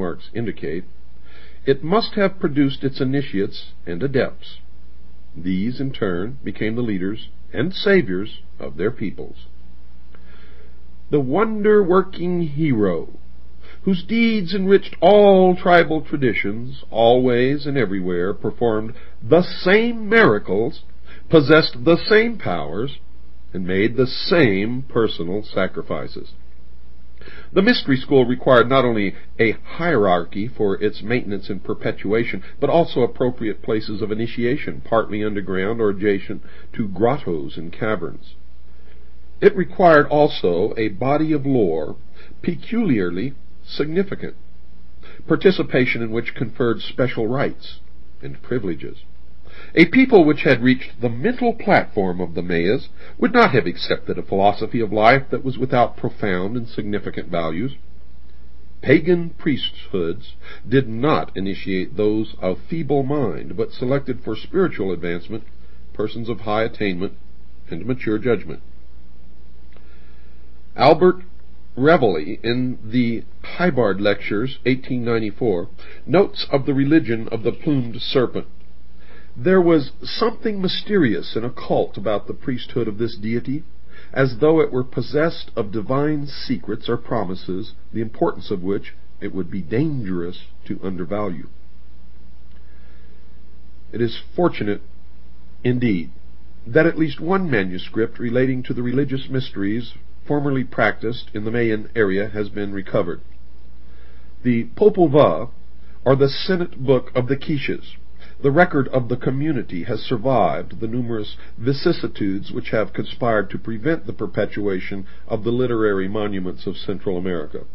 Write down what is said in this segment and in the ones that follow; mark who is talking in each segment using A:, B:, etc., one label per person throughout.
A: marks indicate, it must have produced its initiates and adepts. These, in turn, became the leaders and saviors of their peoples. The wonder-working hero, whose deeds enriched all tribal traditions, always and everywhere performed the same miracles, possessed the same powers, and made the same personal sacrifices. The mystery school required not only a hierarchy for its maintenance and perpetuation, but also appropriate places of initiation, partly underground or adjacent to grottos and caverns. It required also a body of lore peculiarly significant, participation in which conferred special rights and privileges. A people which had reached the mental platform of the Mayas would not have accepted a philosophy of life that was without profound and significant values. Pagan priesthoods did not initiate those of feeble mind, but selected for spiritual advancement persons of high attainment and mature judgment. Albert Reveille, in the Hybard Lectures, 1894, notes of the religion of the plumed serpent. There was something mysterious and occult about the priesthood of this deity, as though it were possessed of divine secrets or promises, the importance of which it would be dangerous to undervalue. It is fortunate, indeed, that at least one manuscript relating to the religious mysteries formerly practiced in the Mayan area has been recovered. The Popol Vuh, or the Senate Book of the Quiches, the record of the community, has survived the numerous vicissitudes which have conspired to prevent the perpetuation of the literary monuments of Central America.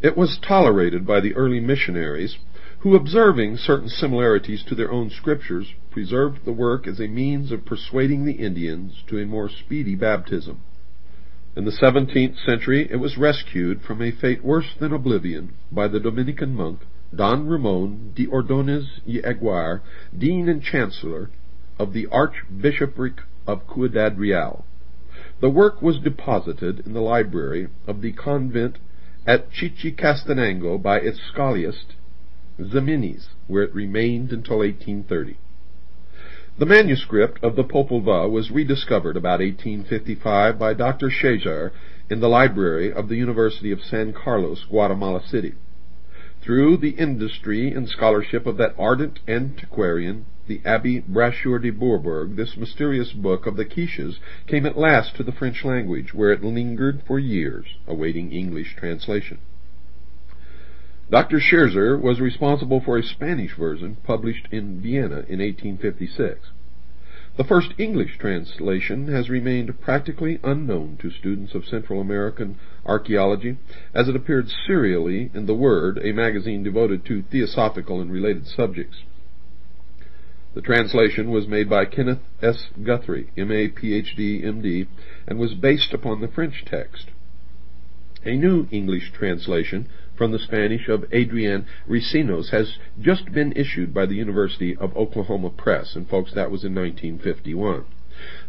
A: It was tolerated by the early missionaries, who, observing certain similarities to their own scriptures, preserved the work as a means of persuading the Indians to a more speedy baptism. In the 17th century it was rescued from a fate worse than oblivion by the Dominican monk Don Ramon de Ordonez y Aguirre, Dean and Chancellor of the Archbishopric of Ciudad Real. The work was deposited in the library of the convent at Chichicastenango by its scholiast Ximenes, where it remained until 1830. The manuscript of the Popol Vuh was rediscovered about 1855 by Dr. Cesar in the library of the University of San Carlos, Guatemala City. Through the industry and scholarship of that ardent antiquarian, the Abbé Brasseur de Bourbourg, this mysterious book of the Quiches came at last to the French language, where it lingered for years, awaiting English translation. Dr. Scherzer was responsible for a Spanish version published in Vienna in 1856. The first English translation has remained practically unknown to students of Central American archaeology, as it appeared serially in The Word, a magazine devoted to theosophical and related subjects. The translation was made by Kenneth S. Guthrie, M.A., Ph.D., M.D., and was based upon the French text. A new English translation from the Spanish of Adrian Ricinos has just been issued by the University of Oklahoma Press, and folks, that was in 1951.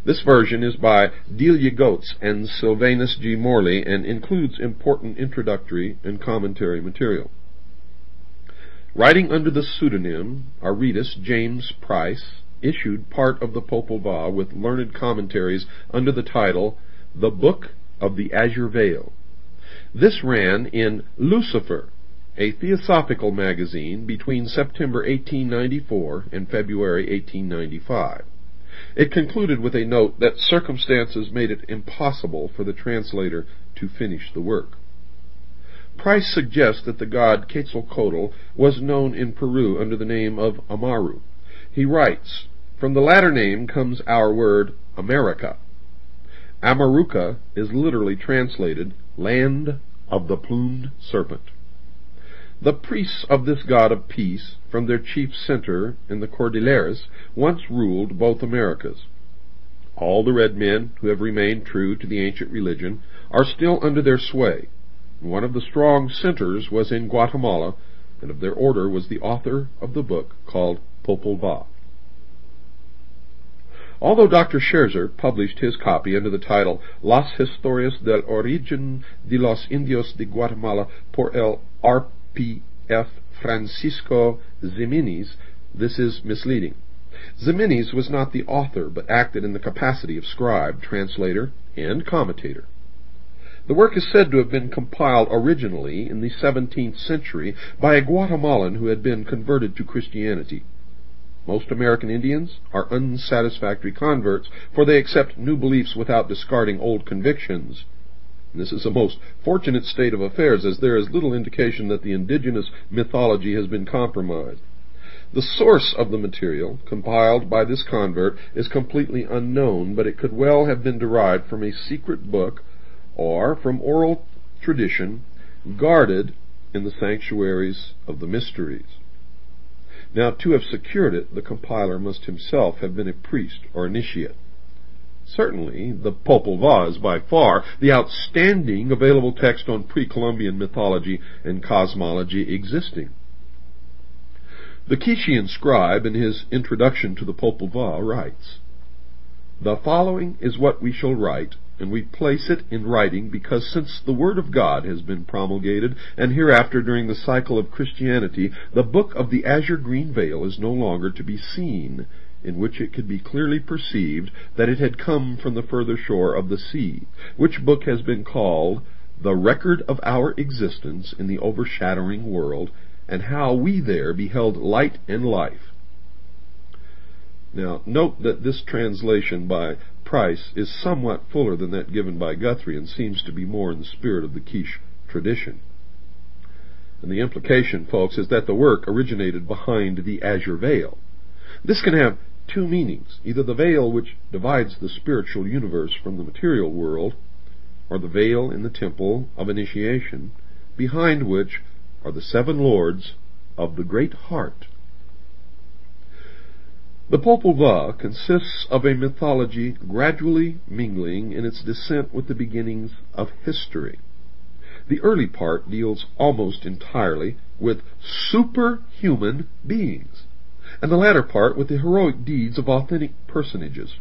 A: This version is by Delia Goetz and Sylvanus G. Morley and includes important introductory and commentary material. Writing under the pseudonym Aretas James Price, issued part of the Popol Vuh with learned commentaries under the title The Book of the Azure Veil. This ran in Lucifer, a theosophical magazine, between September 1894 and February 1895. It concluded with a note that circumstances made it impossible for the translator to finish the work. Price suggests that the god Quetzalcoatl was known in Peru under the name of Amaru. He writes, "From the latter name comes our word America. Amaruca is literally translated Land of the Plumed Serpent. The priests of this god of peace, from their chief center in the Cordilleras, once ruled both Americas. All the red men who have remained true to the ancient religion are still under their sway. One of the strong centers was in Guatemala, and of their order was the author of the book called Popol Vuh." Although Dr. Scherzer published his copy under the title Las Historias del Origen de los Indios de Guatemala por el F. Francisco Ximenes, this is misleading. Ximenes was not the author, but acted in the capacity of scribe, translator, and commentator. The work is said to have been compiled originally in the 17th century by a Guatemalan who had been converted to Christianity. Most American Indians are unsatisfactory converts, for they accept new beliefs without discarding old convictions. This is a most fortunate state of affairs, as there is little indication that the indigenous mythology has been compromised. The source of the material compiled by this convert is completely unknown, but it could well have been derived from a secret book or from oral tradition guarded in the sanctuaries of the mysteries. Now, to have secured it, the compiler must himself have been a priest or initiate. Certainly, the Popol Vuh is by far the outstanding available text on pre-Columbian mythology and cosmology existing. The Quichean scribe, in his introduction to the Popol Vuh, writes, "The following is what we shall write, and we place it in writing because since the Word of God has been promulgated, and hereafter during the cycle of Christianity, the book of the azure green veil is no longer to be seen, in which it could be clearly perceived that it had come from the further shore of the sea, which book has been called the record of our existence in the overshadowing world, and how we there beheld light and life." Now, note that this translation by Price is somewhat fuller than that given by Guthrie, and seems to be more in the spirit of the Quiche tradition. And the implication, folks, is that the work originated behind the azure veil. This can have two meanings: either the veil which divides the spiritual universe from the material world, or the veil in the temple of initiation, behind which are the seven lords of the great heart. The Popol Vuh consists of a mythology gradually mingling in its descent with the beginnings of history. The early part deals almost entirely with superhuman beings, and the latter part with the heroic deeds of authentic personages.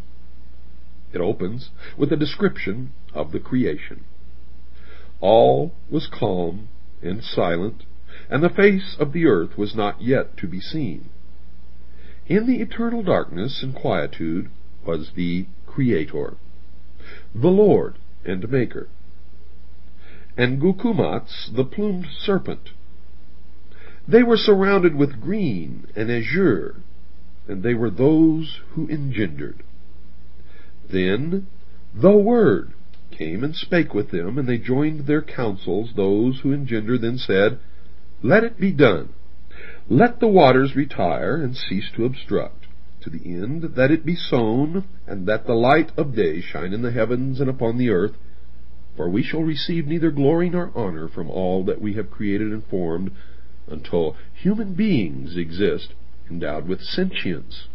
A: It opens with a description of the creation. All was calm and silent, and the face of the earth was not yet to be seen. In the eternal darkness and quietude was the Creator, the Lord and Maker, and Gukumats, the plumed serpent. They were surrounded with green and azure, and they were those who engendered. Then the Word came and spake with them, and they joined their counsels. Those who engender then said, "Let it be done. Let the waters retire and cease to obstruct, to the end that it be sown, and that the light of day shine in the heavens and upon the earth. For we shall receive neither glory nor honor from all that we have created and formed, until human beings exist, endowed with sentience."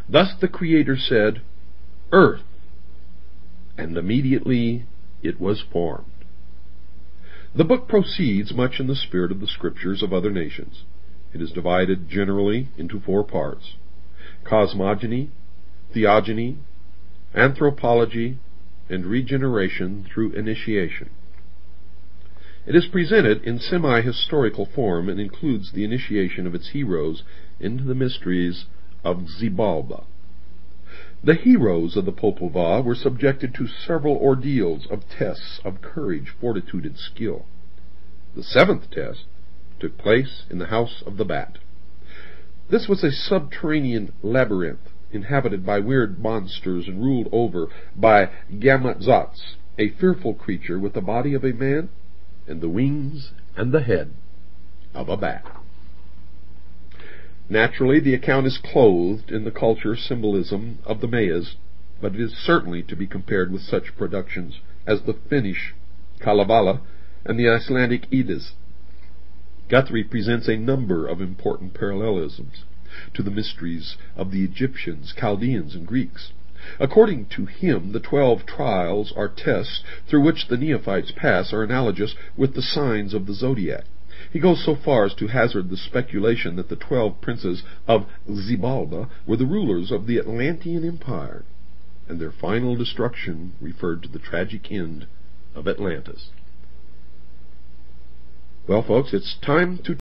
A: Thus the Creator said, "Earth," and immediately it was formed. The book proceeds much in the spirit of the scriptures of other nations. It is divided generally into 4 parts: cosmogony, theogony, anthropology, and regeneration through initiation. It is presented in semi-historical form and includes the initiation of its heroes into the mysteries of Xibalba. The heroes of the Popol Vuh were subjected to several ordeals of tests of courage, fortitude, and skill. The 7th test took place in the House of the Bat. This was a subterranean labyrinth inhabited by weird monsters and ruled over by Gamatzats, a fearful creature with the body of a man and the wings and the head of a bat. Naturally, the account is clothed in the culture symbolism of the Mayas, but it is certainly to be compared with such productions as the Finnish Kalevala and the Icelandic Eddas. Guthrie presents a number of important parallelisms to the mysteries of the Egyptians, Chaldeans, and Greeks. According to him, the 12 trials or tests through which the neophytes pass are analogous with the signs of the zodiac. He goes so far as to hazard the speculation that the 12 princes of Xibalba were the rulers of the Atlantean Empire, and their final destruction referred to the tragic end of Atlantis. Well, folks, it's time to